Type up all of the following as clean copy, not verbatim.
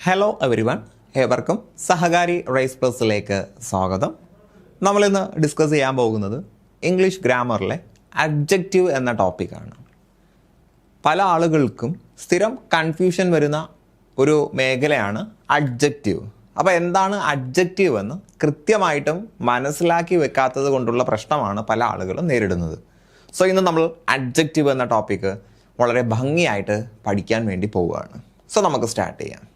Hello everyone, ഏവർക്കും സഹകാരി rice പ്ലസിലേക്ക് സ്വാഗതം. നമ്മളിന്ന് ഡിസ്കസ് ചെയ്യാൻ പോകുന്നത് ഇംഗ്ലീഷ് ഗ്രാമറിലെ അഡ്ജക്റ്റീവ് എന്ന ടോപ്പിക്കാണ്. പല ആളുകൾക്കും സ്ഥിരം കൺഫ്യൂഷൻ വരുന്ന ഒരു മേഖലയാണ് അഡ്ജക്റ്റീവ്. അപ്പോൾ എന്താണ് അഡ്ജക്റ്റീവ് എന്ന് കൃത്യമായിട്ടും മനസ്സിലാക്കി വെക്കാത്തത് കൊണ്ടുള്ള പ്രശ്നമാണ് പല ആളുകളും നേരിടുന്നത്. സോ ഇന്ന് നമ്മൾ അഡ്ജക്റ്റീവ് എന്ന ടോപ്പിക്ക് വളരെ ഭംഗിയായിട്ട് പഠിക്കാൻ വേണ്ടി പോവുകയാണ്. സോ നമുക്ക് സ്റ്റാർട്ട് ചെയ്യാം.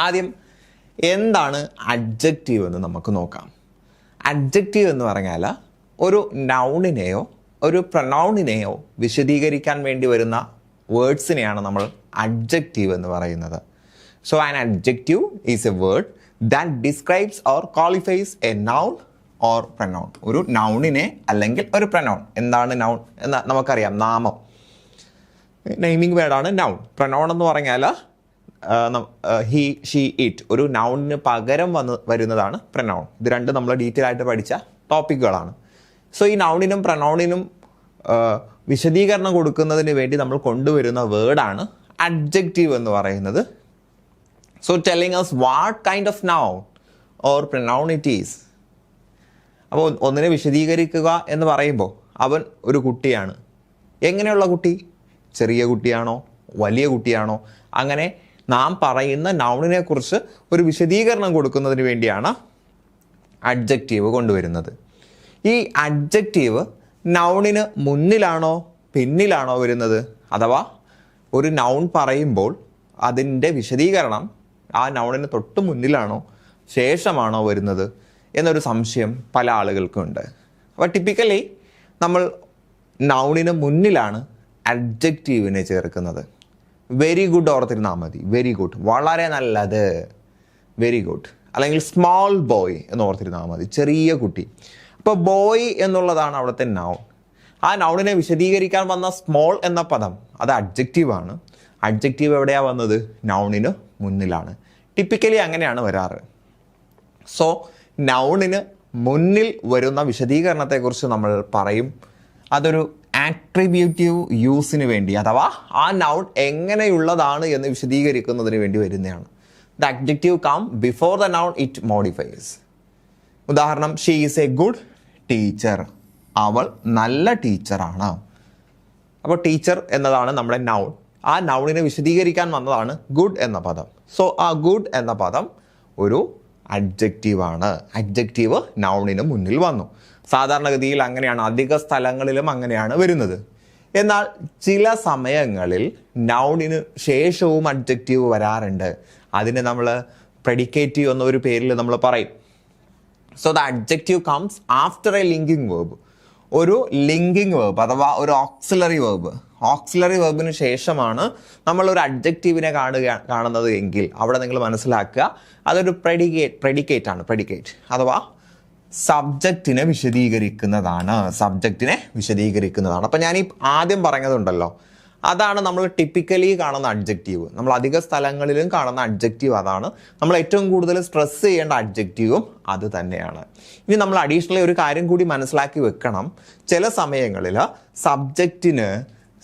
ആദ്യം എന്താണ് അഡ്ജക്റ്റീവ് എന്ന് നമുക്ക് നോക്കാം. അഡ്ജക്റ്റീവ് എന്ന് പറഞ്ഞാൽ ഒരു നൗണിനെയോ ഒരു പ്രൊനൗണിനെയോ വിശദീകരിക്കാൻ വേണ്ടി വരുന്ന വേർഡ്സിനെയാണ് നമ്മൾ അഡ്ജക്റ്റീവ് എന്ന് പറയുന്നത്. So an adjective is A word that describes or qualifies A noun or pronoun. ഒരു നൗണിനെ അല്ലെങ്കിൽ ഒരു പ്രൊനൗൺ. എന്താണ് നൗൺ എന്ന് നമുക്കറിയാം, നാമം, നെയിമിംഗ് വേർഡാണ് നൗൺ. പ്രൊനൗൺ എന്ന് പറഞ്ഞാൽ ഹി, ഷീ, ഇറ്റ്, ഒരു നൗണിന് പകരം വരുന്നതാണ് പ്രൊനൗൺ. ഇത് രണ്ടും നമ്മൾ ഡീറ്റെയിൽ ആയിട്ട് പഠിച്ച ടോപ്പിക്കുകളാണ്. സോ ഈ നൗണിനും പ്രൊനൗണിനും വിശദീകരണം കൊടുക്കുന്നതിന് വേണ്ടി നമ്മൾ കൊണ്ടുവരുന്ന വേർഡാണ് അഡ്ജക്റ്റീവ് എന്ന് പറയുന്നത്. So telling us what kind of noun or pronoun it is. അപ്പോൾ ഒന്നിനെ വിശദീകരിക്കുക എന്ന് പറയുമ്പോൾ അവൻ ഒരു കുട്ടിയാണ്. എങ്ങനെയുള്ള കുട്ടി? ചെറിയ കുട്ടിയാണോ വലിയ കുട്ടിയാണോ? അങ്ങനെ നാം പറയുന്ന നൗണിനെ കുറിച്ച് ഒരു വിശദീകരണം കൊടുക്കുന്നതിന് വേണ്ടിയാണ് അഡ്ജക്റ്റീവ് കൊണ്ടുവരുന്നത്. ഈ അഡ്ജക്റ്റീവ് നൗണിന് മുന്നിലാണോ പിന്നിലാണോ വരുന്നത്? അഥവാ ഒരു നൗൺ പറയുമ്പോൾ അതിൻ്റെ വിശദീകരണം ആ നൗണിന് തൊട്ട് മുന്നിലാണോ ശേഷമാണോ വരുന്നത് എന്നൊരു സംശയം പല ആളുകൾക്കും ഉണ്ട്. അപ്പോൾ ടിപ്പിക്കലി നമ്മൾ നൗണിന് മുന്നിലാണ് അഡ്ജക്റ്റീവിനെ ചേർക്കുന്നത്. വെരി ഗുഡ് ഓർത്തിരുന്നാൽ മതി. വെരി ഗുഡ്, വളരെ നല്ലത്, വെരി ഗുഡ്. അല്ലെങ്കിൽ സ്മോൾ ബോയ് എന്ന് ഓർത്തിരുന്നാൽ മതി, ചെറിയ കുട്ടി. അപ്പോൾ ബോയ് എന്നുള്ളതാണ് അവിടുത്തെ നൗൺ. ആ നൗണിനെ വിശദീകരിക്കാൻ വന്ന സ്മോൾ എന്ന പദം അത് അഡ്ജക്റ്റീവാണ്. അഡ്ജക്റ്റീവ് എവിടെയാണ് വന്നത്? നൗണിന് മുന്നിലാണ്. ടിപ്പിക്കലി അങ്ങനെയാണ് വരാറ്. സോ നൗണിന് മുന്നിൽ വരുന്ന വിശദീകരണത്തെക്കുറിച്ച് നമ്മൾ പറയും. അതൊരു ആട്രിബ്യൂട്ടീവ് യൂസിന് വേണ്ടി, അഥവാ ആ നൗൺ എങ്ങനെയുള്ളതാണ് എന്ന് വിശദീകരിക്കുന്നതിന് വേണ്ടി വരുന്നതാണ്. The adjective come before the noun, it modifies. ഉദാഹരണം, she is a good teacher. അവൾ നല്ല ടീച്ചറാണ്. അപ്പോൾ ടീച്ചർ എന്നതാണ് നമ്മുടെ നൗൺ. ആ നൗണിനെ വിശദീകരിക്കാൻ വന്നതാണ് ഗുഡ് എന്ന പദം. സോ ആ ഗുഡ് എന്ന പദം ഒരു അഡ്ജക്റ്റീവാണ്. അഡ്ജക്റ്റീവ് നൗണിന് മുന്നിൽ വന്നു. സാധാരണഗതിയിൽ അങ്ങനെയാണ്, അധിക സ്ഥലങ്ങളിലും അങ്ങനെയാണ് വരുന്നത്. എന്നാൽ ചില സമയങ്ങളിൽ നൗണിന് ശേഷവും അഡ്ജക്റ്റീവ് വരാറുണ്ട്. അതിന് നമ്മൾ പ്രെഡിക്കേറ്റീവ് എന്ന ഒരു പേരിൽ നമ്മൾ പറയും. So the adjective comes after A linking verb. ഒരു ലിങ്കിങ് വേർബ് അഥവാ ഒരു ഓക്സിലറി വേർബ്. ഓക്സിലറി വേർബിന് ശേഷമാണ് നമ്മളൊരു അഡ്ജക്റ്റീവിനെ കാണുന്നത് എങ്കിൽ അവിടെ നിങ്ങൾ മനസ്സിലാക്കുക അതൊരു പ്രെഡിക്കേറ്റ് ആണ്. പ്രെഡിക്കേറ്റ് അഥവാ സബ്ജക്റ്റിനെ വിശദീകരിക്കുന്നതാണ്. അപ്പം ഞാൻ ഈ ആദ്യം പറഞ്ഞതുണ്ടല്ലോ, അതാണ് നമ്മൾ ടിപ്പിക്കലി കാണുന്ന അഡ്ജക്റ്റീവ്. നമ്മൾ അധിക സ്ഥലങ്ങളിലും കാണുന്ന അഡ്ജക്റ്റീവ് അതാണ്. നമ്മൾ ഏറ്റവും കൂടുതൽ സ്ട്രെസ് ചെയ്യേണ്ട അഡ്ജക്റ്റീവും അത് തന്നെയാണ്. ഇനി നമ്മൾ അഡീഷണലി ഒരു കാര്യം കൂടി മനസ്സിലാക്കി വെക്കണം. ചില സമയങ്ങളിൽ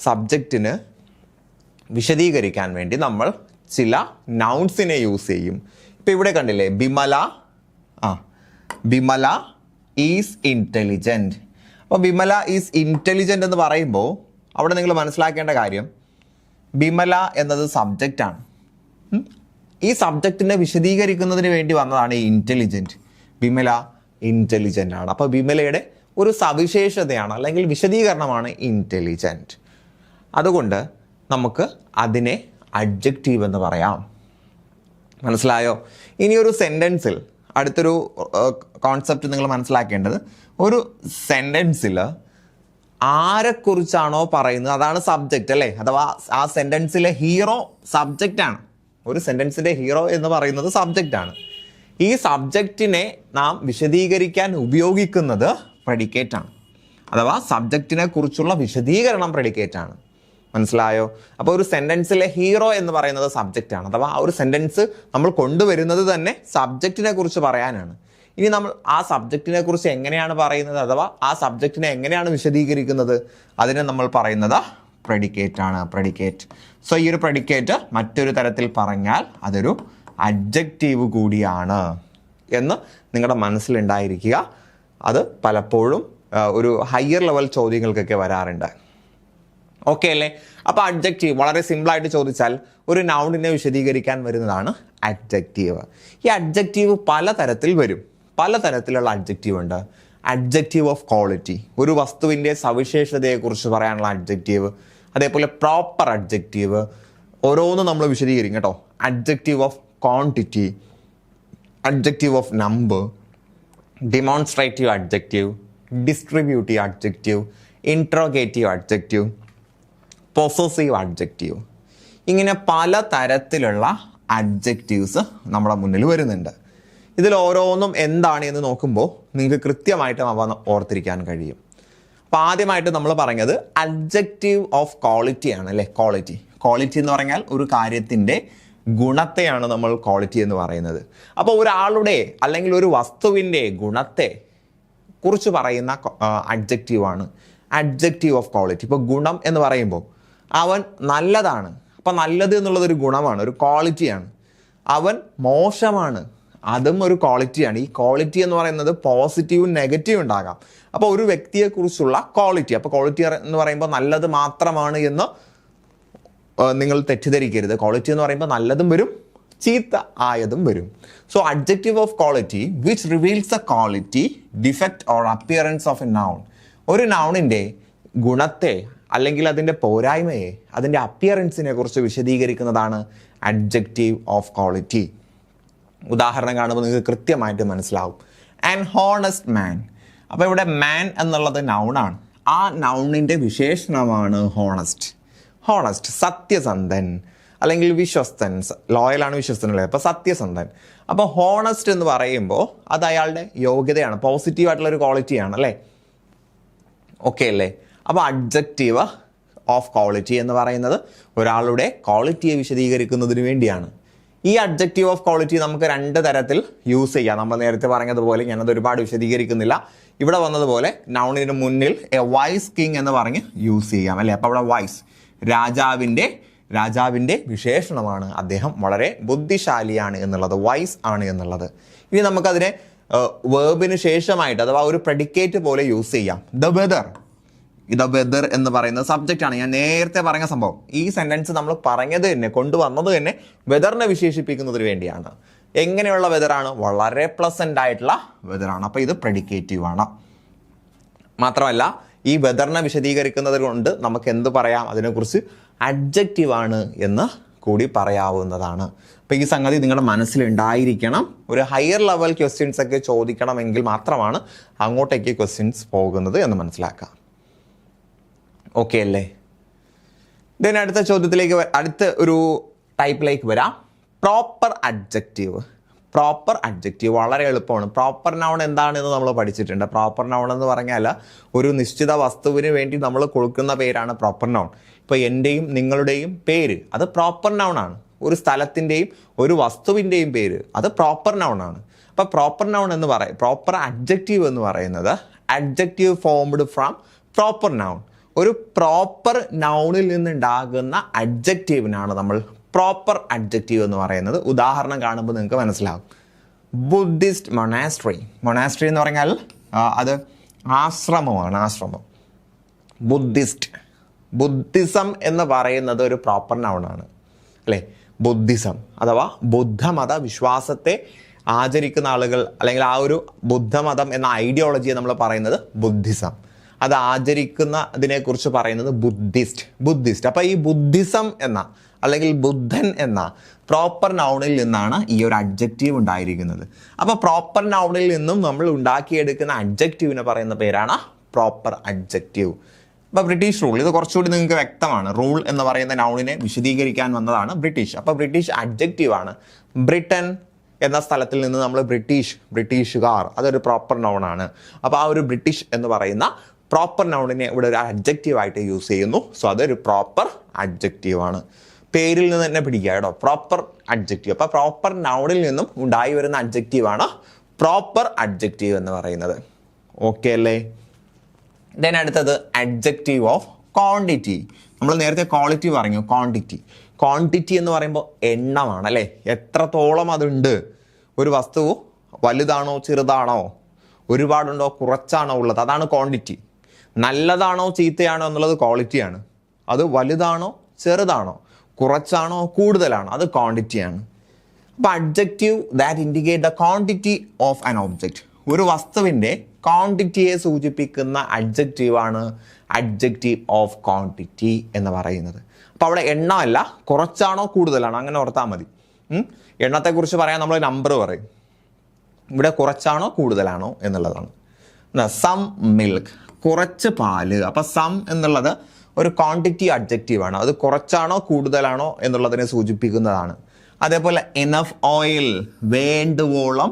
സബ്ജക്റ്റിന് വിശദീകരിക്കാൻ വേണ്ടി നമ്മൾ ചില നൗൺസിനെ യൂസ് ചെയ്യും. ഇപ്പം ഇവിടെ കണ്ടില്ലേ, ബിമല ഈസ് ഇൻ്റലിജൻറ്റ്. അപ്പോൾ ബിമല ഈസ് ഇൻ്റലിജൻറ്റ് എന്ന് പറയുമ്പോൾ അവിടെ നിങ്ങൾ മനസ്സിലാക്കേണ്ട കാര്യം, ബിമല എന്നത് സബ്ജക്റ്റാണ്. ഈ സബ്ജക്റ്റിനെ വിശദീകരിക്കുന്നതിന് വേണ്ടി വന്നതാണ് ഈ ഇൻ്റലിജൻറ്റ്. ബിമല ഇൻ്റലിജൻ്റ് ആണ്. അപ്പോൾ ബിമലയുടെ ഒരു സവിശേഷതയാണ് അല്ലെങ്കിൽ വിശദീകരണമാണ് ഇൻ്റലിജൻറ്റ്. അതുകൊണ്ട് നമുക്ക് അതിനെ അഡ്ജക്റ്റീവ് എന്ന് പറയാം. മനസ്സിലായോ? ഇനി ഒരു സെൻറ്റൻസിൽ അടുത്തൊരു കോൺസെപ്റ്റ് നിങ്ങൾ മനസ്സിലാക്കേണ്ടത്, ഒരു സെൻറ്റൻസിൽ ആരെക്കുറിച്ചാണോ പറയുന്നത് അതാണ് സബ്ജക്റ്റ് അല്ലേ? അഥവാ ആ സെൻറ്റൻസിലെ ഹീറോ സബ്ജക്റ്റാണ്. ഒരു സെൻറ്റൻസിൻ്റെ ഹീറോ എന്ന് പറയുന്നത് സബ്ജക്റ്റാണ്. ഈ സബ്ജക്റ്റിനെ നാം വിശദീകരിക്കാൻ ഉപയോഗിക്കുന്നത് പ്രെഡിക്കേറ്റാണ്. അഥവാ സബ്ജക്റ്റിനെ കുറിച്ചുള്ള വിശദീകരണം പ്രെഡിക്കേറ്റാണ്. മനസ്സിലായോ? അപ്പോൾ ഒരു സെൻറ്റൻസിലെ ഹീറോ എന്ന് പറയുന്നത് സബ്ജക്റ്റാണ്. അഥവാ ആ ഒരു സെൻറ്റൻസ് നമ്മൾ കൊണ്ടുവരുന്നത് തന്നെ സബ്ജക്റ്റിനെ കുറിച്ച് പറയാനാണ്. ഇനി നമ്മൾ ആ സബ്ജക്റ്റിനെ കുറിച്ച് എങ്ങനെയാണ് പറയുന്നത്, അഥവാ ആ സബ്ജക്റ്റിനെ എങ്ങനെയാണ് വിശദീകരിക്കുന്നത്, അതിനെ നമ്മൾ പറയുന്നത് പ്രെഡിക്കേറ്റ് ആണ്, പ്രെഡിക്കേറ്റ്. സോ ഈ ഒരു പ്രെഡിക്കേറ്റ് മറ്റൊരു തരത്തിൽ പറഞ്ഞാൽ അതൊരു അഡ്ജക്റ്റീവ് കൂടിയാണ് എന്ന് നിങ്ങളുടെ മനസ്സിലുണ്ടായിരിക്കുക. അത് പലപ്പോഴും ഒരു ഹയർ ലെവൽ ചോദ്യങ്ങൾക്കൊക്കെ വരാറുണ്ട്. ഓക്കെ അല്ലേ? അപ്പോൾ അഡ്ജക്റ്റീവ് വളരെ സിമ്പിളായിട്ട് ചോദിച്ചാൽ ഒരു നൗണിനെ വിശദീകരിക്കാൻ വരുന്നതാണ് അഡ്ജക്റ്റീവ്. ഈ അഡ്ജക്റ്റീവ് പലതരത്തിൽ വരും, പലതരത്തിലുള്ള അഡ്ജക്റ്റീവ് ഉണ്ട്. അഡ്ജക്റ്റീവ് ഓഫ് ക്വാളിറ്റി, ഒരു വസ്തുവിൻ്റെ സവിശേഷതയെക്കുറിച്ച് പറയാനുള്ള അഡ്ജക്റ്റീവ്. അതേപോലെ പ്രോപ്പർ അഡ്ജക്റ്റീവ്, ഓരോന്നും നമ്മൾ വിശദീകരിക്കും കേട്ടോ. Adjective of quantity, adjective of number, ഡിമോൺസ്ട്രേറ്റീവ് adjective, distributive adjective, interrogative adjective, possessive adjective. ഇങ്ങനെ പല തരത്തിലുള്ള അഡ്ജക്റ്റീവ്സ് നമ്മുടെ മുന്നിൽ വരുന്നുണ്ട്. ഇതിൽ ഓരോന്നും എന്താണ് എന്ന് നോക്കുമ്പോൾ നിങ്ങൾക്ക് കൃത്യമായിട്ട് അവ ഓർത്തിരിക്കാൻ കഴിയും. അപ്പോൾ ആദ്യമായിട്ട് നമ്മൾ പറഞ്ഞത് അഡ്ജക്റ്റീവ് ഓഫ് ക്വാളിറ്റി ആണ് അല്ലേ? ക്വാളിറ്റി, ക്വാളിറ്റി എന്ന് പറഞ്ഞാൽ ഒരു കാര്യത്തിൻ്റെ ഗുണത്തെയാണ് നമ്മൾ ക്വാളിറ്റി എന്ന് പറയുന്നത്. അപ്പോൾ ഒരാളുടെ അല്ലെങ്കിൽ ഒരു വസ്തുവിൻ്റെ ഗുണത്തെ കുറിച്ച് പറയുന്ന അഡ്ജക്റ്റീവാണ് അഡ്ജക്റ്റീവ് ഓഫ് ക്വാളിറ്റി. ഇപ്പോൾ ഗുണം എന്ന് പറയുമ്പോൾ അവൻ നല്ലതാണ്, അപ്പോൾ നല്ലത് എന്നുള്ളതൊരു ഗുണമാണ്, ഒരു ക്വാളിറ്റിയാണ്. അവൻ മോശമാണ്, അതും ഒരു ക്വാളിറ്റിയാണ്. ഈ ക്വാളിറ്റി എന്ന് പറയുന്നത് പോസിറ്റീവും നെഗറ്റീവും ഉണ്ടാകാം. അപ്പോൾ ഒരു വ്യക്തിയെക്കുറിച്ചുള്ള ക്വാളിറ്റി, അപ്പോൾ ക്വാളിറ്റി എന്ന് പറയുമ്പോൾ നല്ലത് മാത്രമാണ് എന്ന് നിങ്ങൾ തെറ്റിദ്ധരിക്കരുത്. ക്വാളിറ്റി എന്ന് പറയുമ്പോൾ നല്ലതും വരും, ചീത്ത ആയതും വരും. So adjective of quality which reveals A quality, defect or appearance of A noun. ഒരു നൗണിൻ്റെ ഗുണത്തെ അല്ലെങ്കിൽ അതിൻ്റെ പോരായ്മയെ, അതിൻ്റെ അപ്പിയറൻസിനെ കുറിച്ച് വിശദീകരിക്കുന്നതാണ് അഡ്ജക്റ്റീവ് ഓഫ് ക്വാളിറ്റി. ഉദാഹരണം കാണുമ്പോൾ നിങ്ങൾക്ക് കൃത്യമായിട്ട് മനസ്സിലാവും. ആൻ ഹോണസ്റ്റ് മാൻ. അപ്പോൾ ഇവിടെ മാൻ എന്നുള്ളത് നൗണാണ്. ആ നൗണിൻ്റെ വിശേഷണമാണ് ഹോണസ്റ്റ്. ഹോണസ്റ്റ്, സത്യസന്ധൻ അല്ലെങ്കിൽ വിശ്വസ്തൻ. ലോയലാണ് വിശ്വസ്തനല്ലേ? അപ്പോൾ സത്യസന്ധൻ. അപ്പോൾ ഹോണസ്റ്റ് എന്ന് പറയുമ്പോൾ അത് അയാളുടെ യോഗ്യതയാണ്, പോസിറ്റീവായിട്ടുള്ളൊരു ക്വാളിറ്റിയാണ് അല്ലേ? ഓക്കെ അല്ലേ? അപ്പോൾ അഡ്ജക്റ്റീവ് ഓഫ് ക്വാളിറ്റി എന്ന് പറയുന്നത് ഒരാളുടെ ക്വാളിറ്റിയെ വിശദീകരിക്കുന്നതിന് വേണ്ടിയാണ്. ഈ അഡ്ജക്റ്റീവ് ഓഫ് ക്വാളിറ്റി നമുക്ക് രണ്ട് തരത്തിൽ യൂസ് ചെയ്യാം. നമ്മൾ നേരത്തെ പറഞ്ഞതുപോലെ, ഞാനത് ഒരുപാട് വിശദീകരിക്കുന്നില്ല. ഇവിടെ വന്നതുപോലെ നൗണിന് മുന്നിൽ എ വൈസ് കിങ് എന്ന് പറഞ്ഞ് യൂസ് ചെയ്യാം അല്ലേ? അപ്പോൾ അവിടെ വൈസ്, രാജാവിൻ്റെ വിശേഷണമാണ്. അദ്ദേഹം വളരെ ബുദ്ധിശാലിയാണ് എന്നുള്ളത്, വൈസ് ആണ് എന്നുള്ളത്. ഇനി നമുക്കതിനെ വേർബിന് ശേഷമായിട്ട് അഥവാ ഒരു പ്രെഡിക്കേറ്റ് പോലെ യൂസ് ചെയ്യാം. The weather. ദ വെദർ എന്ന് പറയുന്നത് സബ്ജക്റ്റാണ്. ഞാൻ നേരത്തെ പറഞ്ഞ സംഭവം, ഈ സെൻറ്റൻസ് നമ്മൾ പറഞ്ഞത് തന്നെ, കൊണ്ടുവന്നത് തന്നെ വെദറിനെ വിശേഷിപ്പിക്കുന്നതിന് വേണ്ടിയാണ്. എങ്ങനെയുള്ള വെദറാണ്? വളരെ പ്ലസൻ്റ് ആയിട്ടുള്ള വെദറാണ്. അപ്പോൾ ഇത് പ്രെഡിക്കേറ്റീവ് ആണ്. മാത്രമല്ല ഈ വെദറിനെ വിശദീകരിക്കുന്നത് കൊണ്ട് നമുക്ക് എന്ത് പറയാം? അതിനെക്കുറിച്ച് അഡ്ജക്റ്റീവ് ആണ് എന്ന് കൂടി പറയാവുന്നതാണ്. അപ്പോൾ ഈ സംഗതി നിങ്ങളുടെ മനസ്സിലുണ്ടായിരിക്കണം. ഒരു ഹയർ ലെവൽ ക്വസ്റ്റ്യൻസ് ഒക്കെ ചോദിക്കണമെങ്കിൽ മാത്രമാണ് അങ്ങോട്ടേക്ക് ക്വസ്റ്റ്യൻസ് പോകുന്നത് എന്ന് മനസ്സിലാക്കാം. ഓക്കെ അല്ലേ? ഇതിന് അടുത്ത ചോദ്യത്തിലേക്ക്, അടുത്ത ഒരു ടൈപ്പിലേക്ക് വരാം. Proper adjective. പ്രോപ്പർ അഡ്ജക്റ്റീവ് വളരെ എളുപ്പമാണ്. പ്രോപ്പർ നൗൺ എന്താണെന്ന് നമ്മൾ പഠിച്ചിട്ടുണ്ട്. പ്രോപ്പർ നൗൺ എന്ന് പറഞ്ഞാൽ ഒരു നിശ്ചിത വസ്തുവിന് വേണ്ടി നമ്മൾ കൊടുക്കുന്ന പേരാണ് പ്രോപ്പർ നൗൺ. ഇപ്പോൾ എൻ്റെയും നിങ്ങളുടെയും പേര് അത് പ്രോപ്പർ നൗൺ ആണ്. ഒരു സ്ഥലത്തിൻ്റെയും ഒരു വസ്തുവിൻ്റെയും പേര് അത് പ്രോപ്പർ നൗൺ ആണ്. അപ്പോൾ പ്രോപ്പർ നൗൺ എന്ന് പ്രോപ്പർ അഡ്ജക്റ്റീവ് എന്ന് പറയുന്നത് adjective formed from proper noun. ഒരു പ്രോപ്പർ നൗണിൽ നിന്നുണ്ടാകുന്ന അഡ്ജക്റ്റീവിനാണ് നമ്മൾ പ്രോപ്പർ അഡ്ജക്റ്റീവ് എന്ന് പറയുന്നത്. ഉദാഹരണം കാണുമ്പോൾ നിങ്ങൾക്ക് മനസ്സിലാവും. Buddhist monastery. മൊണാസ്ട്രി എന്ന് പറഞ്ഞാൽ അത് ആശ്രമമാണ്, ആശ്രമം. ബുദ്ധിസം എന്ന് പറയുന്നത് ഒരു പ്രോപ്പർ നൗണാണ് അല്ലേ? ബുദ്ധിസം അഥവാ ബുദ്ധമത വിശ്വാസത്തെ ആചരിക്കുന്ന ആളുകൾ, അല്ലെങ്കിൽ ആ ഒരു ബുദ്ധമതം എന്ന ഐഡിയോളജിയെ നമ്മൾ പറയുന്നത് ബുദ്ധിസം. അത് ആചരിക്കുന്നതിനെക്കുറിച്ച് പറയുന്നത് ബുദ്ധിസ്റ്റ്. അപ്പോൾ ഈ ബുദ്ധിസം എന്ന അല്ലെങ്കിൽ ബുദ്ധൻ എന്ന പ്രോപ്പർ നൗണിൽ നിന്നാണ് ഈ ഒരു അഡ്ജക്റ്റീവ് ഉണ്ടായിരിക്കുന്നത്. അപ്പോൾ പ്രോപ്പർ നൗണിൽ നിന്നും നമ്മൾ ഉണ്ടാക്കിയെടുക്കുന്ന അഡ്ജക്റ്റീവിനെ പറയുന്ന പേരാണ് പ്രോപ്പർ അഡ്ജക്റ്റീവ്. അപ്പോൾ ബ്രിട്ടീഷ് റൂൾ, ഇത് കുറച്ചുകൂടി നിങ്ങൾക്ക് വ്യക്തമാണ്. റൂൾ എന്ന് പറയുന്ന നൗണിനെ വിശദീകരിക്കാൻ വന്നതാണ് ബ്രിട്ടീഷ്. അപ്പോൾ ബ്രിട്ടീഷ് അഡ്ജക്റ്റീവാണ്. ബ്രിട്ടൻ എന്ന സ്ഥലത്തിൽ നിന്ന് നമ്മൾ ബ്രിട്ടീഷുകാർ, അതൊരു പ്രോപ്പർ നൗണാണ്. അപ്പോൾ ആ ഒരു ബ്രിട്ടീഷ് എന്ന് പറയുന്ന പ്രോപ്പർ നൗണിനെ ഇവിടെ ഒരു അഡ്ജക്റ്റീവായിട്ട് യൂസ് ചെയ്യുന്നു. സോ അതൊരു പ്രോപ്പർ അഡ്ജക്റ്റീവാണ്. പേരിൽ നിന്ന് തന്നെ പിടിക്കുക കേട്ടോ, പ്രോപ്പർ അഡ്ജക്റ്റീവ്. അപ്പോൾ പ്രോപ്പർ നൗണിൽ നിന്നും ഉണ്ടായി വരുന്ന അഡ്ജക്റ്റീവാണ് പ്രോപ്പർ അഡ്ജക്റ്റീവ് എന്ന് പറയുന്നത്. ഓക്കെ അല്ലേ? ദെൻ അടുത്തത് അഡ്ജക്റ്റീവ് ഓഫ് ക്വാണ്ടിറ്റി. നമ്മൾ നേരത്തെ ക്വാളിറ്റി പറഞ്ഞു, ക്വാണ്ടിറ്റി എന്ന് പറയുമ്പോൾ എണ്ണമാണ് അല്ലേ, എത്രത്തോളം അതുണ്ട്. ഒരു വസ്തു വലുതാണോ ചെറുതാണോ, ഒരുപാടുണ്ടോ കുറച്ചാണോ ഉള്ളത്, അതാണ് ക്വാണ്ടിറ്റി. നല്ലതാണോ ചീത്തയാണോ എന്നുള്ളത് ക്വാളിറ്റിയാണ്. അത് വലുതാണോ ചെറുതാണോ, കുറച്ചാണോ കൂടുതലാണോ, അത് ക്വാണ്ടിറ്റിയാണ്. അപ്പോൾ adjective that indicate the quantity of an object, ഒരു വസ്തുവിൻ്റെ ക്വാണ്ടിറ്റിയെ സൂചിപ്പിക്കുന്ന അഡ്ജക്റ്റീവാണ് അഡ്ജക്റ്റീവ് ഓഫ് ക്വാണ്ടിറ്റി എന്ന് പറയുന്നത്. അപ്പോൾ അവിടെ എണ്ണമല്ല, കുറച്ചാണോ കൂടുതലാണോ അങ്ങനെ ഓർത്താൽ മതി. എണ്ണത്തെക്കുറിച്ച് പറയാൻ നമ്മൾ നമ്പർ പറയും, ഇവിടെ കുറച്ചാണോ കൂടുതലാണോ എന്നുള്ളതാണ്. സം മിൽക്ക്, കുറച്ച് പാല്. അപ്പോൾ സം എന്നുള്ളത് ഒരു ക്വാണ്ടിറ്റി അഡ്ജക്റ്റീവാണ്, അത് കുറച്ചാണോ കൂടുതലാണോ എന്നുള്ളതിനെ സൂചിപ്പിക്കുന്നതാണ്. അതേപോലെ ഇനഫ് ഓയിൽ, വേണ്ടുവോളം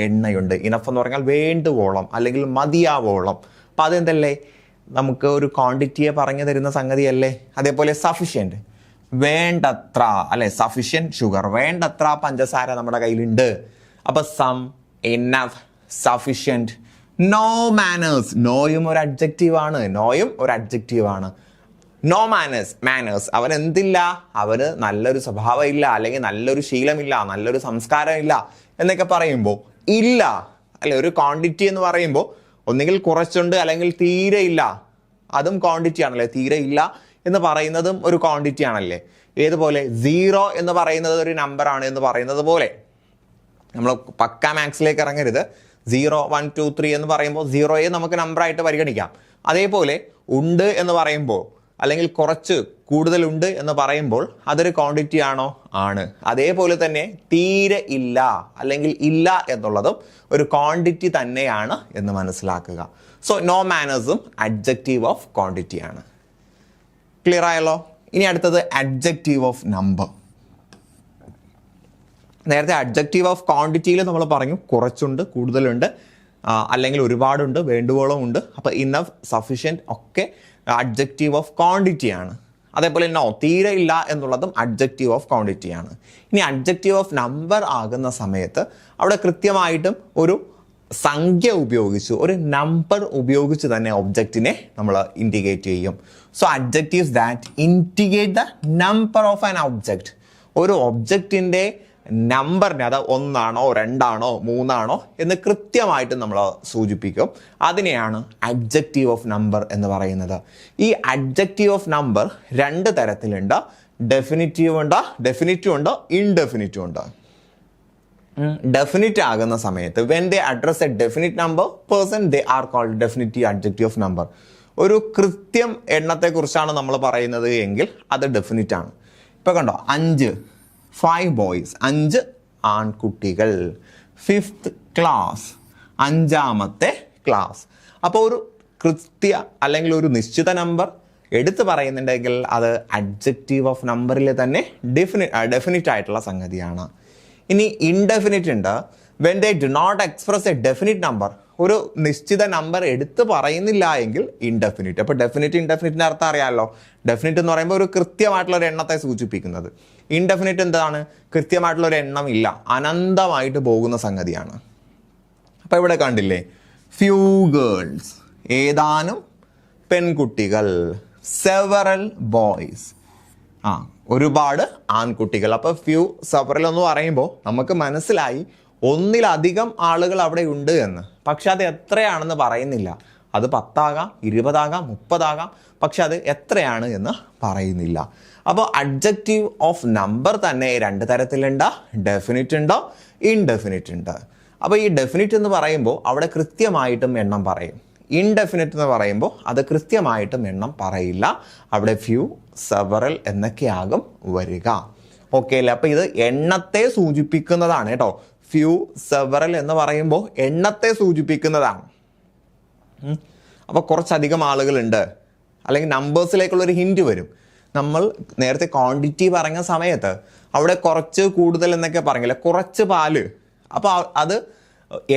എണ്ണയുണ്ട്. ഇനഫ് എന്ന് പറഞ്ഞാൽ വേണ്ടുവോളം അല്ലെങ്കിൽ മതിയാവോളം. അപ്പം അതെന്തല്ലേ, നമുക്ക് ഒരു ക്വാണ്ടിറ്റിയെ പറഞ്ഞു തരുന്ന സംഗതിയല്ലേ. അതേപോലെ സഫിഷ്യൻറ്റ്, വേണ്ടത്ര അല്ലെ, സഫിഷ്യൻറ്റ് ഷുഗർ, വേണ്ടത്ര പഞ്ചസാര നമ്മുടെ കയ്യിലുണ്ട്. അപ്പം some, enough, sufficient. No manners, നോയും ഒരു അഡ്ജക്റ്റീവാണ്, നോ മാനേഴ്സ്, അവൻ എന്തില്ല, അവന് നല്ലൊരു സ്വഭാവം ഇല്ല, അല്ലെങ്കിൽ നല്ലൊരു ശീലമില്ല, നല്ലൊരു സംസ്കാരം ഇല്ല എന്നൊക്കെ പറയുമ്പോൾ ഇല്ല അല്ലെ. ഒരു ക്വാണ്ടിറ്റി എന്ന് പറയുമ്പോൾ ഒന്നുകിൽ കുറച്ചുണ്ട് അല്ലെങ്കിൽ തീരെ ഇല്ല, അതും ക്വാണ്ടിറ്റി ആണല്ലേ. തീരെ ഇല്ല എന്ന് പറയുന്നതും ഒരു ക്വാണ്ടിറ്റി ആണല്ലേ. ഏതുപോലെ 0 എന്ന് പറയുന്നത് ഒരു നമ്പറാണ് എന്ന് പറയുന്നത് പോലെ. നമ്മൾ പക്ക മാത്സിലേക്ക് ഇറങ്ങരുത്. 0, 1, 2, 3 എന്ന് പറയുമ്പോൾ 0യെ നമുക്ക് നമ്പറായിട്ട് പരിഗണിക്കാം. അതേപോലെ ഉണ്ട് എന്ന് പറയുമ്പോൾ അല്ലെങ്കിൽ കുറച്ച് കൂടുതലുണ്ട് എന്ന് പറയുമ്പോൾ അതൊരു ക്വാണ്ടിറ്റി ആണോ, ആണ്. അതേപോലെ തന്നെ തീരെ ഇല്ല അല്ലെങ്കിൽ ഇല്ല എന്നുള്ളതും ഒരു ക്വാണ്ടിറ്റി തന്നെയാണ് എന്ന് മനസ്സിലാക്കുക. സോ നോ മാനേഴ്സും അഡ്ജക്റ്റീവ് ഓഫ് ക്വാണ്ടിറ്റി ആണ്. ക്ലിയർ ആയല്ലോ. ഇനി അടുത്തത് അഡ്ജക്റ്റീവ് ഓഫ് നമ്പർ. നേരത്തെ അഡ്ജക്റ്റീവ് ഓഫ് ക്വാണ്ടിറ്റിയിൽ നമ്മൾ പറഞ്ഞു കുറച്ചുണ്ട്, കൂടുതലുണ്ട്, അല്ലെങ്കിൽ ഒരുപാടുണ്ട്, വേണ്ടുവോളം ഉണ്ട്. അപ്പോൾ ഇനഫ്, സഫിഷ്യൻറ്റ് ഒക്കെ അഡ്ജക്റ്റീവ് ഓഫ് ക്വാണ്ടിറ്റി ആണ്. അതേപോലെ നോ, തീരെ ഇല്ല എന്നുള്ളതും അഡ്ജക്റ്റീവ് ഓഫ് ക്വാണ്ടിറ്റി ആണ്. ഇനി അഡ്ജക്റ്റീവ് ഓഫ് നമ്പർ ആകുന്ന സമയത്ത് അവിടെ കൃത്യമായിട്ടും ഒരു സംഖ്യ ഉപയോഗിച്ച്, ഒരു നമ്പർ ഉപയോഗിച്ച് തന്നെ ഒബ്ജക്റ്റിനെ നമ്മൾ ഇൻഡിക്കേറ്റ് ചെയ്യും. So adjectives that indicate the number of an object, ഒരു ഒബ്ജക്റ്റിൻ്റെ നമ്പറിനെ, അത് 1 ആണോ 2 ആണോ 3 ആണോ എന്ന് കൃത്യമായിട്ട് നമ്മൾ സൂചിപ്പിക്കും. അതിനെയാണ് അഡ്ജക്റ്റീവ് ഓഫ് നമ്പർ എന്ന് പറയുന്നത്. ഈ അഡ്ജക്റ്റീവ് ഓഫ് നമ്പർ 2 തരത്തിലുണ്ട്. ഡെഫിനിറ്റീവ് ഉണ്ട്, ഇൻഡെഫിനിറ്റീവ് ഉണ്ട്. ഡെഫിനിറ്റ് ആകുന്ന സമയത്ത് when they address a definite number person they are called definitive adjective of number. ഒരു കൃത്യം എണ്ണത്തെക്കുറിച്ചാണ് നമ്മൾ പറയുന്നത് എങ്കിൽ അത് ഡെഫിനിറ്റ് ആണ്. ഇപ്പോൾ കണ്ടോ, 5 boys, 5 ആൺകുട്ടികൾ. 5th class, 5ാമത്തെ class. അപ്പോൾ ഒരു കൃത്യ അല്ലെങ്കിൽ ഒരു നിശ്ചിത നമ്പർ എടുത്ത് പറയുന്നുണ്ടെങ്കിൽ അത് അഡ്ജക്റ്റീവ് ഓഫ് നമ്പറിൽ തന്നെ ഡെഫിനിറ്റ് ആയിട്ടുള്ള സംഗതിയാണ്. ഇനി ഇൻഡെഫിനിറ്റ് ഉണ്ട്. when they do not express a definite number, ഒരു നിശ്ചിത നമ്പർ എടുത്ത് പറയുന്നില്ല എങ്കിൽ ഇൻഡെഫിനിറ്റ്. അപ്പോൾ ഇൻഡെഫിനിറ്റിൻ്റെ അർത്ഥം അറിയാമല്ലോ. ഡെഫിനിറ്റ് എന്ന് പറയുമ്പോൾ ഒരു കൃത്യമായിട്ടുള്ള ഒരു എണ്ണത്തെ സൂചിപ്പിക്കുന്നത്. ഇൻഡെഫിനിറ്റ് എന്താണ്, കൃത്യമായിട്ടുള്ള ഒരു എണ്ണം ഇല്ല, അനന്തമായിട്ട് പോകുന്ന സംഗതിയാണ്. അപ്പോൾ ഇവിടെ കണ്ടില്ലേ, ഫ്യൂ ഗേൾസ്, ഏതാനും പെൺകുട്ടികൾ. സെവറൽ ബോയ്സ്, ഒരുപാട് ആൺകുട്ടികൾ. അപ്പോൾ ഫ്യൂ, സെവറൽ എന്ന് പറയുമ്പോൾ നമുക്ക് മനസ്സിലായി ഒന്നിലധികം ആളുകൾ അവിടെ ഉണ്ട് എന്ന്. പക്ഷെ അത് എത്രയാണെന്ന് പറയുന്നില്ല. അത് 10 ആകാം, 20 ആകാം, 30 ആകാം, പക്ഷെ അത് എത്രയാണ് എന്ന് പറയുന്നില്ല. അപ്പോൾ അഡ്ജക്റ്റീവ് ഓഫ് നമ്പർ തന്നെ 2 തരത്തിലുണ്ട്. ഡെഫിനിറ്റ് ഉണ്ട്, ഇൻഡെഫിനിറ്റ് ഉണ്ട്. അപ്പോൾ ഈ ഡെഫിനിറ്റ് എന്ന് പറയുമ്പോൾ അവിടെ കൃത്യമായിട്ടും എണ്ണം പറയും. ഇൻഡെഫിനിറ്റ് എന്ന് പറയുമ്പോൾ അത് കൃത്യമായിട്ടും എണ്ണം പറയില്ല. അവിടെ ഫ്യൂ, സെവറൽ എന്നൊക്കെയാകും വരിക. ഓക്കെ അല്ലേ. അപ്പോൾ ഇത് എണ്ണത്തെ സൂചിപ്പിക്കുന്നതാണ് കേട്ടോ. ഫ്യൂ, സെവറൽ എന്ന് പറയുമ്പോൾ എണ്ണത്തെ സൂചിപ്പിക്കുന്നതാണ്. അപ്പോൾ കുറച്ചധികം ആളുകളുണ്ട് അല്ലെങ്കിൽ നമ്പേഴ്സിലേക്കുള്ളൊരു ഹിൻറ്റ് വരും. നമ്മൾ നേരത്തെ ക്വാണ്ടിറ്റി പറഞ്ഞ സമയത്ത് അവിടെ കുറച്ച് കൂടുതൽ എന്നൊക്കെ പറഞ്ഞില്ല, കുറച്ച് പാല്. അപ്പോൾ അത്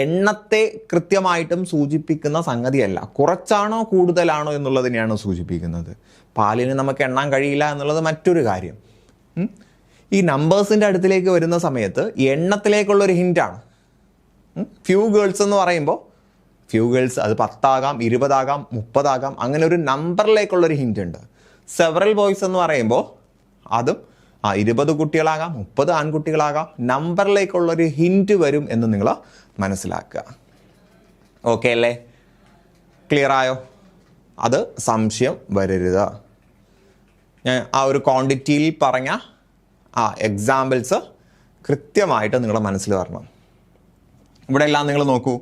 എണ്ണത്തെ കൃത്യമായിട്ടും സൂചിപ്പിക്കുന്ന സംഗതിയല്ല, കുറച്ചാണോ കൂടുതലാണോ എന്നുള്ളതിനെയാണ് സൂചിപ്പിക്കുന്നത്. പാലിന് നമുക്ക് എണ്ണാൻ കഴിയില്ല എന്നുള്ളത് മറ്റൊരു കാര്യം. ഈ നമ്പേഴ്സിൻ്റെ അടുത്തിലേക്ക് വരുന്ന സമയത്ത് എണ്ണത്തിലേക്കുള്ളൊരു ഹിൻ്റാണ്. ഫ്യൂ ഗേൾസ് എന്ന് പറയുമ്പോൾ ഫ്യൂ ഗേൾസ് അത് 10 ആകാം, 20 ആകാം, 30 ആകാം, അങ്ങനെ ഒരു നമ്പറിലേക്കുള്ളൊരു ഹിൻ്റ് ഉണ്ട്. സെവറൽ ബോയ്സ് എന്ന് പറയുമ്പോൾ അതും 20 കുട്ടികളാകാം, 30 ആൺകുട്ടികളാകാം. നമ്പറിലേക്കുള്ളൊരു ഹിൻറ്റ് വരും എന്ന് നിങ്ങൾ മനസ്സിലാക്കുക. ഓക്കെ അല്ലേ? ക്ലിയർ ആയോ? അത് സംശയം വരരുത്. ഞാൻ ആ ഒരു ക്വാണ്ടിറ്റിയിൽ പറഞ്ഞ എക്സാമ്പിൾസ് കൃത്യമായിട്ട് നിങ്ങളുടെ മനസ്സിൽ വരണം. ഇവിടെ എല്ലാം നിങ്ങൾ നോക്കൂ.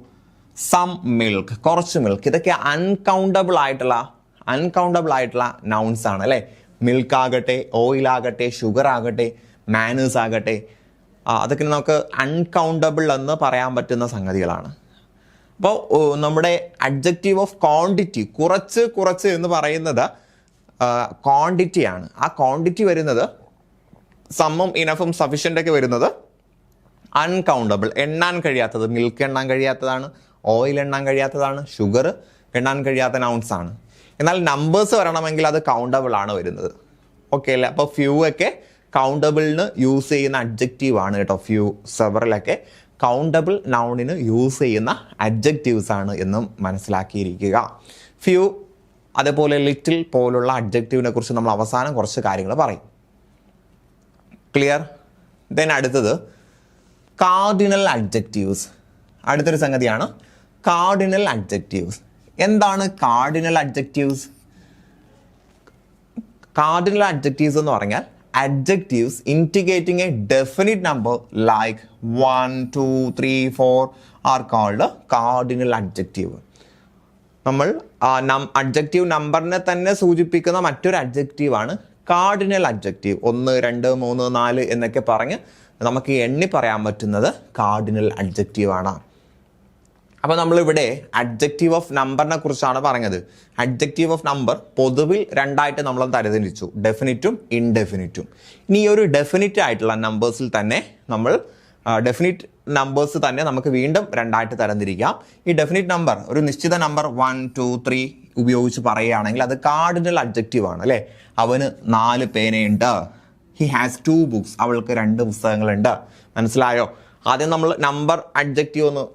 സം മിൽക്ക്, കുറച്ച് മിൽക്ക്, ഇതൊക്കെ അൺകൗണ്ടബിൾ ആയിട്ടുള്ള നൗൺസ് ആണ് അല്ലേ? മിൽക്ക് ആകട്ടെ, ഓയിൽ ആകട്ടെ, ഷുഗർ ആകട്ടെ, മാനേഴ്സ് ആകട്ടെ, അതൊക്കെ നമുക്ക് അൺകൗണ്ടബിൾ എന്ന് പറയാൻ പറ്റുന്ന സംഗതികളാണ്. അപ്പോൾ നമ്മുടെ അഡ്ജക്റ്റീവ് ഓഫ് ക്വാണ്ടിറ്റി, കുറച്ച് എന്ന് പറയുന്നത് ക്വാണ്ടിറ്റിയാണ്. ആ ക്വാണ്ടിറ്റി വരുന്നത് സമ്മും ഇനഫും സഫിഷ്യൻ്റ് ഒക്കെ വരുന്നത് അൺകൗണ്ടബിൾ, എണ്ണാൻ കഴിയാത്തത്. മിൽക്ക് എണ്ണാൻ കഴിയാത്തതാണ്, ഓയിൽ എണ്ണാൻ കഴിയാത്തതാണ്, ഷുഗർ എണ്ണാൻ കഴിയാത്ത നൗൺസ് ആണ്. എന്നാൽ നമ്പേഴ്സ് വരണമെങ്കിൽ അത് കൗണ്ടബിൾ ആണ് വരുന്നത്. ഓക്കെ അല്ലേ? അപ്പോൾ ഫ്യൂ ഒക്കെ കൗണ്ടബിളിന് യൂസ് ചെയ്യുന്ന അഡ്ജക്റ്റീവ് ആണ് കേട്ടോ. ഫ്യൂ, സെവറലൊക്കെ കൗണ്ടബിൾ നൗണിന് യൂസ് ചെയ്യുന്ന അഡ്ജക്റ്റീവ്സ് ആണ് എന്നും മനസ്സിലാക്കിയിരിക്കുക. ഫ്യൂ അതേപോലെ ലിറ്റിൽ പോലുള്ള അഡ്ജക്റ്റീവിനെ കുറിച്ച് നമ്മൾ അവസാനം കുറച്ച് കാര്യങ്ങൾ പറയും. ക്ലിയർ? ദെൻ അടുത്തത് കാർഡിനൽ അഡ്ജക്റ്റീവ്സ്. അടുത്തൊരു സംഗതിയാണ് കാർഡിനൽ അഡ്ജക്റ്റീവ്സ്. എന്താണ് കാർഡിനൽ അഡ്ജക്റ്റീവ്സ്? കാർഡിനൽ അഡ്ജക്റ്റീവ്സ് എന്ന് പറഞ്ഞാൽ adjectives indicating a definite number like 1, 2, 3, 4 are called cardinal adjective. നമ്മൾ അഡ്ജക്റ്റീവ് നമ്പറിനെ തന്നെ സൂചിപ്പിക്കുന്ന മറ്റൊരു അഡ്ജക്റ്റീവാണ് കാർഡിനൽ അഡ്ജക്റ്റീവ്. 1, 2, 3, 4 എന്നൊക്കെ പറഞ്ഞ് നമുക്ക് എണ്ണി പറയാൻ പറ്റുന്നത് കാർഡിനൽ അഡ്ജക്റ്റീവാണ്. അപ്പോൾ നമ്മളിവിടെ അഡ്ജക്റ്റീവ് ഓഫ് നമ്പറിനെ കുറിച്ചാണ് പറഞ്ഞത്. അഡ്ജക്റ്റീവ് ഓഫ് നമ്പർ പൊതുവിൽ രണ്ടായിട്ട് നമ്മൾ തരംതിരിച്ചു, ഡെഫിനിറ്റും ഇൻഡെഫിനിറ്റും. ഇനി ഈ ഒരു ഡെഫിനിറ്റ് ആയിട്ടുള്ള നമ്പേഴ്സിൽ തന്നെ ഡെഫിനിറ്റ് നമ്പേഴ്സ് തന്നെ നമുക്ക് വീണ്ടും രണ്ടായിട്ട് തരംതിരിക്കാം. ഈ ഡെഫിനിറ്റ് നമ്പർ, ഒരു നിശ്ചിത നമ്പർ 1, 2, 3 ഉപയോഗിച്ച് പറയുകയാണെങ്കിൽ അത് കാർഡിനൽ അഡ്ജക്റ്റീവ് ആണ് അല്ലേ? അവന് 4 പേനയുണ്ട്. ഹി ഹാസ് 2 ബുക്സ്, അവൾക്ക് 2 പുസ്തകങ്ങളുണ്ട്. മനസ്സിലായോ? ആദ്യം നമ്മൾ നമ്പർ അഡ്ജക്റ്റീവ് ഒന്ന്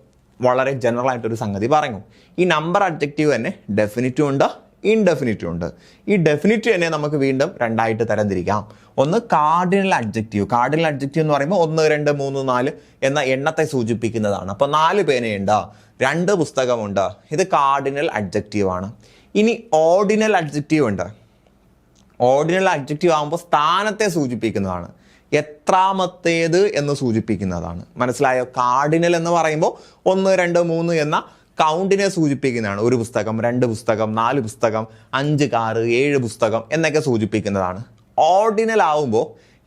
വളരെ ജനറൽ ആയിട്ടൊരു സംഗതി പറഞ്ഞു. ഈ നമ്പർ അഡ്ജക്റ്റീവ് തന്നെ ഡെഫിനിറ്റും ഉണ്ട്, ഇൻഡെഫിനിറ്റും ഉണ്ട്. ഈ ഡെഫിനിറ്റ് തന്നെ നമുക്ക് വീണ്ടും രണ്ടായിട്ട് തരംതിരിക്കാം. ഒന്ന് കാർഡിനൽ അഡ്ജക്റ്റീവ്. കാർഡിനൽ അഡ്ജക്റ്റീവ് എന്ന് പറയുമ്പോൾ 1, 2, 3, 4 എന്ന എണ്ണത്തെ സൂചിപ്പിക്കുന്നതാണ്. അപ്പോൾ 4 പേനയുണ്ട്, 2 പുസ്തകമുണ്ട്. ഇത് കാർഡിനൽ അഡ്ജക്റ്റീവ് ആണ്. ഇനി ഓർഡിനൽ അഡ്ജക്റ്റീവ് ഉണ്ട്. ഓർഡിനൽ അഡ്ജക്റ്റീവ് ആകുമ്പോൾ സ്ഥാനത്തെ സൂചിപ്പിക്കുന്നതാണ്, എത്രാമത്തേത് എന്ന് സൂചിപ്പിക്കുന്നതാണ്. മനസ്സിലായോ? കാർഡിനൽ എന്ന് പറയുമ്പോൾ 1, 2, 3 എന്ന കൗണ്ടിനെ സൂചിപ്പിക്കുന്നതാണ്. 1 പുസ്തകം, 2 പുസ്തകം, 4 പുസ്തകം, 5 കാറ്, 7 പുസ്തകം എന്നൊക്കെ സൂചിപ്പിക്കുന്നതാണ്. ഓർഡിനൽ ആവുമ്പോൾ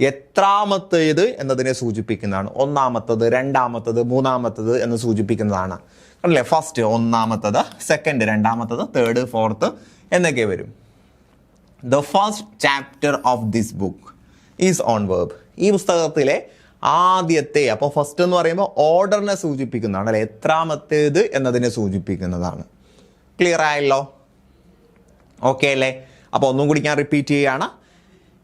എത്രാമത്തേത് എന്നതിനെ സൂചിപ്പിക്കുന്നതാണ്. 1ാമത്തത്, 2ാമത്തത്, 3ാമത്തത് എന്ന് സൂചിപ്പിക്കുന്നതാണ്. അല്ലേ? ഫസ്റ്റ് 1ാമത്തത്, സെക്കൻഡ് 2ാമത്തത്, തേർഡ് 4th എന്നൊക്കെ വരും. The first chapter of this book is on verb. ഈ പുസ്തകത്തിലെ ആദ്യത്തെ, അപ്പോൾ ഫസ്റ്റ് എന്ന് പറയുമ്പോൾ ഓർഡറിനെ സൂചിപ്പിക്കുന്നതാണ് അല്ലെ? എത്രാമത്തേത് എന്നതിനെ സൂചിപ്പിക്കുന്നതാണ്. ക്ലിയർ ആയല്ലോ? ഓക്കെ അല്ലേ? അപ്പോൾ ഒന്നും കൂടി ഞാൻ റിപ്പീറ്റ് ചെയ്യുകയാണ്.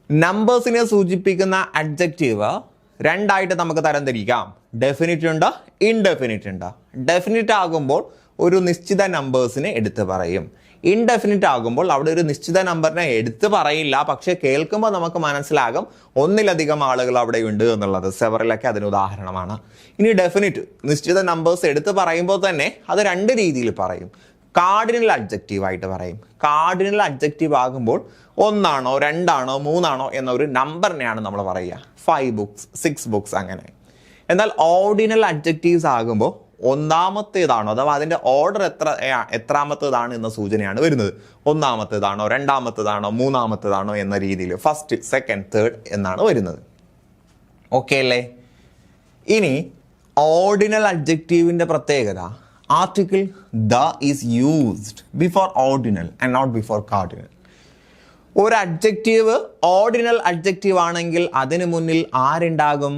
നമ്പേഴ്സിനെ സൂചിപ്പിക്കുന്ന അഡ്ജക്റ്റീവ് രണ്ടായിട്ട് നമുക്ക് തരംതിരിക്കാം. ഡെഫിനിറ്റ് ഉണ്ട്, ഇൻഡെഫിനിറ്റ് ഉണ്ട്. ഡെഫിനിറ്റ് ആകുമ്പോൾ ഒരു നിശ്ചിത നമ്പേഴ്സിനെ എടുത്ത് പറയും. ഇൻഡെഫിനിറ്റ് ആകുമ്പോൾ അവിടെ ഒരു നിശ്ചിത നമ്പറിനെ എടുത്ത് പറയില്ല, പക്ഷേ കേൾക്കുമ്പോൾ നമുക്ക് മനസ്സിലാകും ഒന്നിലധികം ആളുകൾ അവിടെ ഉണ്ട് എന്നുള്ളത്. സെവറലൊക്കെ അതിന് ഉദാഹരണമാണ്. ഇനി ഡെഫിനിറ്റ്, നിശ്ചിത നമ്പേഴ്സ് എടുത്ത് പറയുമ്പോൾ തന്നെ അത് 2 രീതിയിൽ പറയും. കാർഡിനൽ അഡ്ജക്റ്റീവ് ആയിട്ട് പറയും. കാർഡിനൽ അഡ്ജക്റ്റീവ് ആകുമ്പോൾ 1 ആണോ 2 ആണോ 3 ആണോ എന്നൊരു നമ്പറിനെയാണ് നമ്മൾ പറയുക. 5 ബുക്സ്, 6 ബുക്സ് അങ്ങനെ. എന്നാൽ ഓർഡിനൽ അഡ്ജക്റ്റീവ്സ് ആകുമ്പോൾ 1ാമത്തേതാണോ അഥവാ അതിൻ്റെ ഓർഡർ എത്രാമത്തേതാണ് എന്ന സൂചനയാണ് വരുന്നത്. 1ാമത്തേതാണോ 2ാമത്തേതാണോ 3ാമത്തേതാണോ എന്ന രീതിയിൽ ഫസ്റ്റ്, സെക്കൻഡ്, തേർഡ് എന്നാണ് വരുന്നത്. ഓക്കെ അല്ലേ? ഇനി ഓർഡിനൽ അഡ്ജക്റ്റീവിൻ്റെ പ്രത്യേകത, article the is used before ordinal and not before cardinal. ഒരു അഡ്ജക്റ്റീവ് ഓർഡിനൽ അഡ്ജക്റ്റീവ് ആണെങ്കിൽ അതിന് മുന്നിൽ ആരുണ്ടാകും?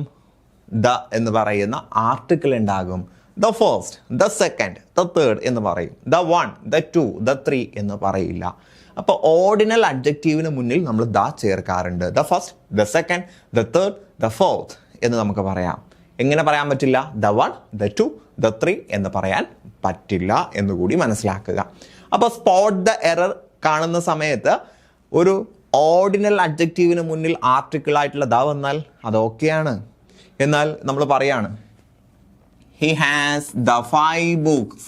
ദ എന്ന് പറയുന്ന ആർട്ടിക്കിൾ ഉണ്ടാകും. The first, the second, the third എന്ന് പറയും. ദ 1, ദ 2, ദ 3 എന്ന് പറയില്ല. അപ്പോൾ ഓർഡിനൽ അഡ്ജക്റ്റീവിന് മുന്നിൽ നമ്മൾ ദ ചേർക്കാറുണ്ട്. The first, the second, the third, the fourth എന്ന് നമുക്ക് പറയാം. എങ്ങനെ പറയാൻ പറ്റില്ല? ദ 1, ദ 2, ദ 3 എന്ന് പറയാൻ പറ്റില്ല എന്നുകൂടി മനസ്സിലാക്കുക. അപ്പോൾ സ്പോട്ട് ദ എറർ കാണുന്ന സമയത്ത് ഒരു ഓർഡിനൽ അഡ്ജക്റ്റീവിന് മുന്നിൽ ആർട്ടിക്കിൾ ആയിട്ടുള്ള ദ വന്നാൽ അത് ഓക്കെയാണ്. എന്നാൽ നമ്മൾ പറയാണ് he has the 5 books,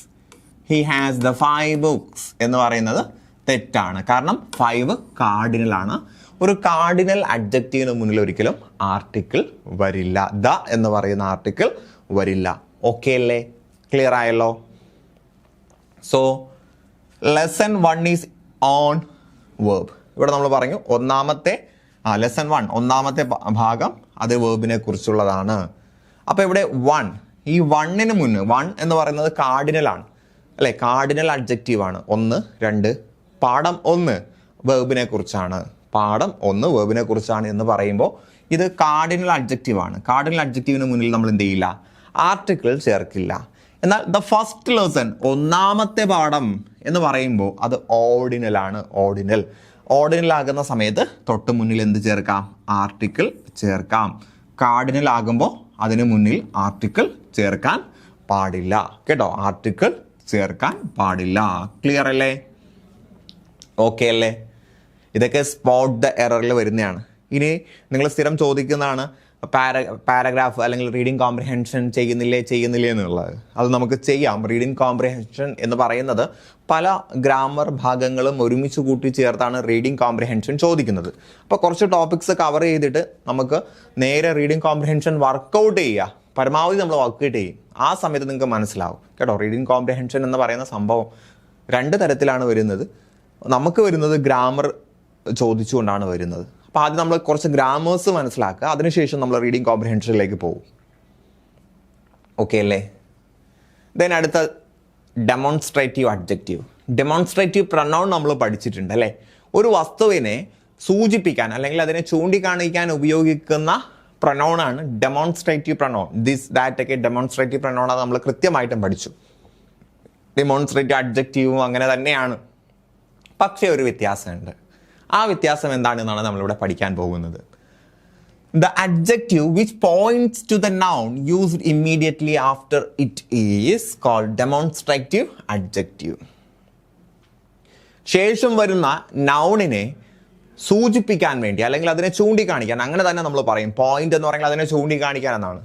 he has the 5 books എന്ന് പറയുന്നത് തെറ്റാണ്. കാരണം 5 കാർഡിനലാണ്. ഒരു കാർഡിനൽ അഡ്ജക്റ്റീവിന് മുന്നിൽ ഒരിക്കലും ആർട്ടിക്കിൾ വരില്ല. ദ എന്ന് പറയുന്ന ആർട്ടിക്കിൾ വരില്ല. ഓക്കെ അല്ലേ? ക്ലിയർ ആയല്ലോ? So lesson 1 is on verb. ഇവിടെ നമ്മൾ പറഞ്ഞു ലെസൺ 1 ഒന്നാമത്തെ ഭാഗം അത് വേർബിനെ കുറിച്ചുള്ളതാണ്. അപ്പോൾ ഇവിടെ 1, ഈ 1ന് മുന്ന് 1 എന്ന് പറയുന്നത് കാർഡിനലാണ് അല്ലേ? കാർഡിനൽ അഡ്ജക്റ്റീവാണ്. 1, 2 പാഠം 1 വേർബിനെ കുറിച്ചാണ്. പാഠം 1 വേർബിനെ കുറിച്ചാണ് എന്ന് പറയുമ്പോൾ ഇത് കാർഡിനൽ അഡ്ജക്റ്റീവാണ്. കാർഡിനൽ അഡ്ജക്റ്റീവിന് മുന്നിൽ നമ്മൾ എന്ത് ചെയ്യില്ല? ആർട്ടിക്കിൾ ചേർക്കില്ല. എന്നാൽ ദ ഫസ്റ്റ് ലെസൺ ഒന്നാമത്തെ പാഠം എന്ന് പറയുമ്പോൾ അത് ഓർഡിനലാണ്. ഓർഡിനൽ ആകുന്ന സമയത്ത് തൊട്ട് മുന്നിൽ എന്ത് ചേർക്കാം? ആർട്ടിക്കിൾ ചേർക്കാം. കാർഡിനൽ ആകുമ്പോൾ അതിന് മുന്നിൽ ആർട്ടിക്കിൾ ചേർക്കാൻ പാടില്ല കേട്ടോ. ആർട്ടിക്കിൾ ചേർക്കാൻ പാടില്ല. ക്ലിയർ അല്ലേ? ഓക്കെ അല്ലേ? ഇതൊക്കെ സ്പോട്ട് ദ എററിൽ വരുന്നതാണ്. ഇനി നിങ്ങൾ സ്ഥിരം ചോദിക്കുന്നതാണ് പാരഗ്രാഫ് അല്ലെങ്കിൽ റീഡിങ് കോംപ്രിഹെൻഷൻ ചെയ്യുന്നില്ലേ എന്നുള്ളത്. അത് നമുക്ക് ചെയ്യാം. റീഡിങ് കോംപ്രിഹെൻഷൻ എന്ന് പറയുന്നത് പല ഗ്രാമർ ഭാഗങ്ങളും ഒരുമിച്ച് കൂട്ടി ചേർത്താണ് റീഡിങ് കോംപ്രിഹെൻഷൻ ചോദിക്കുന്നത്. അപ്പോൾ കുറച്ച് ടോപ്പിക്സ് കവർ ചെയ്തിട്ട് നമുക്ക് നേരെ റീഡിങ് കോംപ്രിഹെൻഷൻ വർക്കൗട്ട് ചെയ്യുക. പരമാവധി നമ്മൾ വർക്കൗട്ട് ചെയ്യും. ആ സമയത്ത് നിങ്ങൾക്ക് മനസ്സിലാവും കേട്ടോ. റീഡിങ് കോംപ്രിഹെൻഷൻ എന്ന് പറയുന്ന സംഭവം 2 തരത്തിലാണ് വരുന്നത്. നമുക്ക് വരുന്നത് ഗ്രാമർ ചോദിച്ചുകൊണ്ടാണ് വരുന്നത്. അപ്പോൾ ആദ്യം നമ്മൾ കുറച്ച് ഗ്രാമേഴ്സ് മനസ്സിലാക്കുക, അതിനുശേഷം നമ്മൾ റീഡിങ് കോംപ്രിഹെൻഷനിലേക്ക് പോകും. ഓക്കെ അല്ലേ? ദെൻ അടുത്ത ഡെമോൺസ്ട്രേറ്റീവ് അഡ്ജക്റ്റീവ്. ഡെമോൺസ്ട്രേറ്റീവ് പ്രൊനൗൺ നമ്മൾ പഠിച്ചിട്ടുണ്ട് അല്ലേ? ഒരു വസ്തുവിനെ സൂചിപ്പിക്കാൻ അല്ലെങ്കിൽ അതിനെ ചൂണ്ടിക്കാണിക്കാൻ ഉപയോഗിക്കുന്ന പ്രൊനൗണാണ് ഡെമോൺസ്ട്രേറ്റീവ് പ്രൊനൗൺ. ദിസ് ദാറ്റ് ഒക്കെ ഡെമോൺസ്ട്രേറ്റീവ് പ്രൊനൗൺ അത് നമ്മൾ കൃത്യമായിട്ടും പഠിച്ചു. ഡെമോൺസ്ട്രേറ്റീവ് അഡ്ജക്റ്റീവും അങ്ങനെ തന്നെയാണ്. പക്ഷേ ഒരു വ്യത്യാസമുണ്ട്. ആ വ്യത്യാസം എന്താണെന്നാണ് നമ്മളിവിടെ പഠിക്കാൻ പോകുന്നത്. The adjective which points to the noun used immediately after it is called demonstrative adjective. ശേഷം വരുന്ന നൗണിനെ സൂചിപ്പിക്കാൻ വേണ്ടി അല്ലെങ്കിൽ അതിനെ ചൂണ്ടിക്കാണിക്കാൻ, അങ്ങനെ തന്നെ നമ്മൾ പറയും. പോയിന്റ് എന്ന് പറഞ്ഞാൽ അതിനെ ചൂണ്ടിക്കാണിക്കാൻ എന്നാണ്.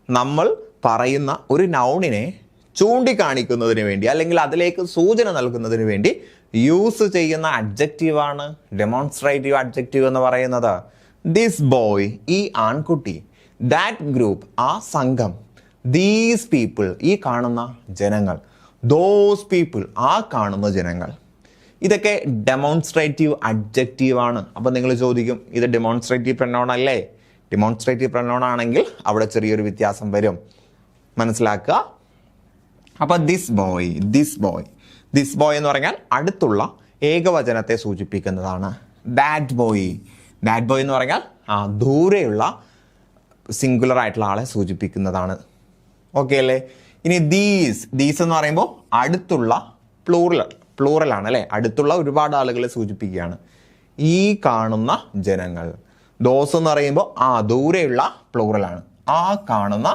നമ്മൾ പറയുന്ന ഒരു നൗണിനെ ചൂണ്ടിക്കാണിക്കുന്നതിന് വേണ്ടി അല്ലെങ്കിൽ അതിലേക്ക് സൂചന നൽകുന്നതിന് വേണ്ടി യൂസ് ചെയ്യുന്ന അഡ്ജക്റ്റീവാണ് ഡെമോൺസ്ട്രേറ്റീവ് അഡ്ജക്റ്റീവ് എന്ന് പറയുന്നത്. ദിസ് ബോയ്, ഈ ആൺകുട്ടി, ദാറ്റ് ഗ്രൂപ്പ്, ആ സംഘം, ദീസ് പീപ്പിൾ, ഈ കാണുന്ന ജനങ്ങൾ, ദോസ് പീപ്പിൾ, ആ കാണുന്ന ജനങ്ങൾ. ഇതൊക്കെ ഡെമോൺസ്ട്രേറ്റീവ് അഡ്ജക്റ്റീവാണ്. അപ്പോൾ നിങ്ങൾ ചോദിക്കും, ഇത് ഡെമോൺസ്ട്രേറ്റീവ് പ്രൊനൗൺ അല്ലേ? ഡെമോൺസ്ട്രേറ്റീവ് പ്രൊനൗൺ ആണെങ്കിൽ അവിടെ ചെറിയൊരു വ്യത്യാസം വരും, മനസ്സിലാക്കുക. അപ്പോൾ ദിസ് ബോയ് എന്ന് പറഞ്ഞാൽ അടുത്തുള്ള ഏകവചനത്തെ സൂചിപ്പിക്കുന്നതാണ്. ദാറ്റ് ബോയ് എന്ന് പറഞ്ഞാൽ ദൂരെയുള്ള സിംഗുലർ ആയിട്ടുള്ള ആളെ സൂചിപ്പിക്കുന്നതാണ്. ഓക്കെ അല്ലേ? ഇനി ദീസ് എന്ന് പറയുമ്പോൾ അടുത്തുള്ള പ്ലൂറലാണ് അല്ലേ? അടുത്തുള്ള ഒരുപാട് ആളുകളെ സൂചിപ്പിക്കുകയാണ്. ഈ കാണുന്ന ജനങ്ങൾ. ദോസ് എന്ന് പറയുമ്പോൾ ദൂരെയുള്ള പ്ലൂറലാണ്, ആ കാണുന്ന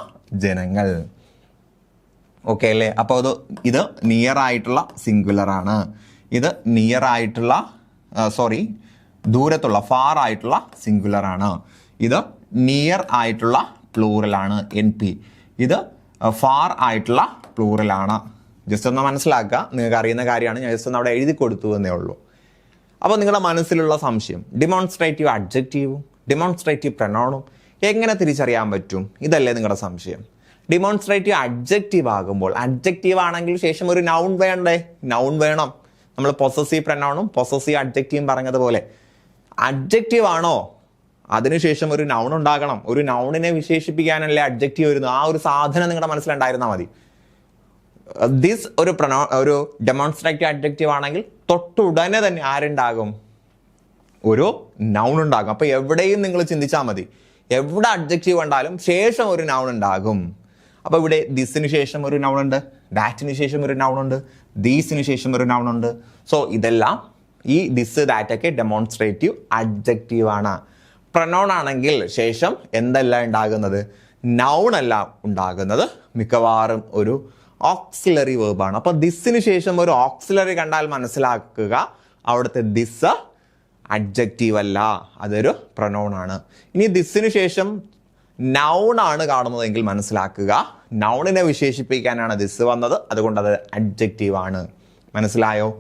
ജനങ്ങൾ. ഓക്കെ അല്ലേ? അപ്പോൾ ഇത് നിയർ ആയിട്ടുള്ള സിംഗുലർ ആണ്. ഇത് നിയർ ആയിട്ടുള്ള ദൂരത്തുള്ള ഫാർ ആയിട്ടുള്ള സിംഗുലർ ആണ്. ഇത് നിയർ ആയിട്ടുള്ള പ്ലൂറലാണ് NP. ഇത് ഫാർ ആയിട്ടുള്ള പ്ലൂറലാണ്. ജസ്റ്റ് ഒന്ന് മനസ്സിലാക്കുക, നിങ്ങൾക്ക് അറിയുന്ന കാര്യമാണ്. ഞാൻ ജസ്റ്റ് ഒന്ന് അവിടെ എഴുതി കൊടുത്തു എന്നേ ഉള്ളൂ. അപ്പോൾ നിങ്ങളുടെ മനസ്സിലുള്ള സംശയം, ഡെമോൺസ്ട്രേറ്റീവ് അഡ്ജക്റ്റീവും ഡെമോൺസ്ട്രേറ്റീവ് പ്രൊനൗണും എങ്ങനെ തിരിച്ചറിയാൻ പറ്റും? ഇതല്ലേ നിങ്ങളുടെ സംശയം. ഡെമോൺസ്ട്രേറ്റീവ് അഡ്ജക്റ്റീവ് ആകുമ്പോൾ, അഡ്ജക്റ്റീവ് ആണെങ്കിൽ ശേഷം ഒരു നൗൺ വേണ്ടേ? നൗൺ വേണം. നമ്മൾ പൊസസീവ് പ്രൊനൗണും പൊസസീവ് അഡ്ജക്റ്റീവും പറഞ്ഞതുപോലെ അഡ്ജക്റ്റീവ് ആണോ, അതിനുശേഷം ഒരു നൗൺ ഉണ്ടാകണം. ഒരു നൗണിനെ വിശേഷിപ്പിക്കാനല്ലേ അഡ്ജക്റ്റീവ് വരുന്നത്. ആ ഒരു സാധനം നിങ്ങളുടെ മനസ്സിലുണ്ടായിരുന്നാൽ മതി. ദിസ് ഒരു ഡെമോൺസ്ട്രേറ്റീവ് അഡ്ജക്റ്റീവ് ആണെങ്കിൽ തൊട്ടുടനെ തന്നെ ആരുണ്ടാകും? ഒരു നൗൺ ഉണ്ടാകും. അപ്പോൾ എവിടെയും നിങ്ങൾ ചിന്തിച്ചാൽ മതി, എവിടെ അഡ്ജക്റ്റീവ് ഉണ്ടാലും ശേഷം ഒരു നൗൺ ഉണ്ടാകും. അപ്പോൾ ഇവിടെ ദിസിന് ശേഷം ഒരു നൗൺ ഉണ്ട്, ദാറ്റിന് ശേഷം ഒരു നൗൺ ഉണ്ട്, ദീസിന് ശേഷം ഒരു നൗൺ ഉണ്ട്. സോ ഇതെല്ലാം ഈ ദിസ് ദാറ്റൊക്കെ ഡെമോൺസ്ട്രേറ്റീവ് അഡ്ജക്റ്റീവ് ആണ്. പ്രൊനൗൺ ആണെങ്കിൽ ശേഷം എന്തല്ല ഉണ്ടാകുന്നത്? നൗൺ അല്ല ഉണ്ടാകുന്നത്, മിക്കവാറും ഒരു ഓക്സിലറി വേർബാണ്. അപ്പോൾ ദിസിന് ശേഷം ഒരു ഓക്സിലറി കണ്ടാൽ മനസ്സിലാക്കുക അവിടുത്തെ ദിസ് അഡ്ജക്റ്റീവ് അല്ല, അതൊരു പ്രൊനൗൺ ആണ്. ഇനി ദിസിന് ശേഷം നൗൺ ആണ് കാണുന്നതെങ്കിൽ മനസ്സിലാക്കുക, നൗണിനെ വിശേഷിപ്പിക്കാനാണ് ദിസ് വന്നത്, അതുകൊണ്ട് അത് അഡ്ജക്റ്റീവ് ആണ്. മനസ്സിലായോ?